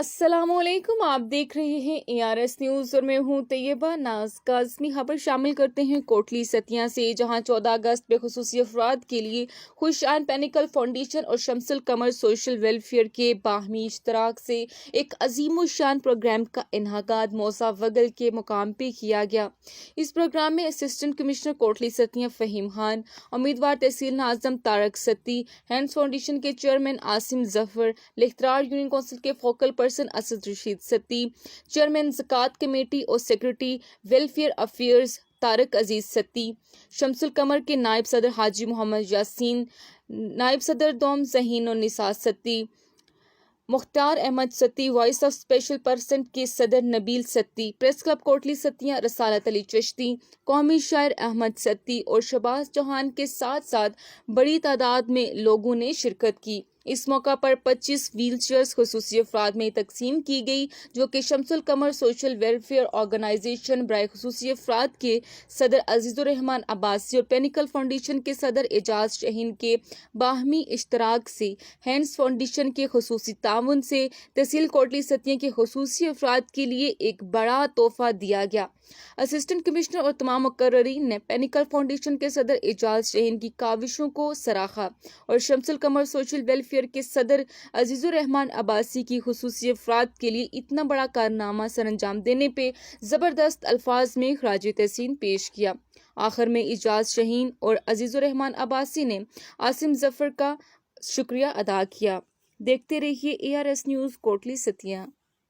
السلام علیکم، آپ دیکھ رہے ہیں ARS نیوز اور میں ہوں طیبہ ناز۔ کاظمی خبر شامل کرتے ہیں کوٹلی ستیاں سے، جہاں 14 اگست بے خصوصی افراد کے لیے خوشان پینیکل فاؤنڈیشن اور شمس القمر سوشل ویلفیئر کے باہمی اشتراک سے ایک عظیم الشان پروگرام کا انعقاد موضع وگل کے مقام پہ کیا گیا۔ اس پروگرام میں اسسٹنٹ کمشنر کوٹلی ستیاں فہیم خان، امیدوار تحصیل ناظم طارق ستی، ہینڈز فاؤنڈیشن کے چیئرمین عاصم ظفر، لختراڑ یونین کونسل کے فوکل پرسن اسد رشید ستی، چیئرمین زکوٰۃ کمیٹی اور سیکرٹری ویلفیئر افیئرز طارق عزیز ستی، شمس القمر کے نائب صدر حاجی محمد یاسین، نائب صدر دوم ذہین النساء ستی، مختار احمد ستی، وائس آف اسپیشل پرسن کے صدر نبیل ستی، پریس کلب کوٹلی ستیاں رسالت علی چشتی، قومی شاعر احمد ستی اور شباز چوہان کے ساتھ ساتھ بڑی تعداد میں لوگوں نے شرکت کی۔ اس موقع پر 25 ویل چیئرز خصوصی افراد میں تقسیم کی گئی، جو کہ شمس القمر سوشل ویلفیئر آرگنائزیشن برائے خصوصی افراد کے صدر عزیز الرحمان عباسی اور پینیکل فاؤنڈیشن کے صدر اعجاز شاہین کے باہمی اشتراک سے، ہینڈز فاؤنڈیشن کے خصوصی تعاون سے تحصیل کوٹلی ستیاں کے خصوصی افراد کے لیے ایک بڑا تحفہ دیا گیا۔ اسسٹنٹ کمشنر اور تمام مقررین نے پینیکل فاؤنڈیشن کے صدر اعجاز شاہین کی کاوشوں کو سراہا اور شمس القمر سوشل ویلفیئر کے صدر عزیز الرحمان عباسی کی خصوصی افراد کے لیے اتنا بڑا کارنامہ سر انجام دینے پہ زبردست الفاظ میں خراج تحسین پیش کیا۔ آخر میں اعجاز شاہین اور عزیز الرحمان عباسی نے عاصم ظفر کا شکریہ ادا کیا۔ دیکھتے رہیے ARS نیوز کوٹلی ستیاں۔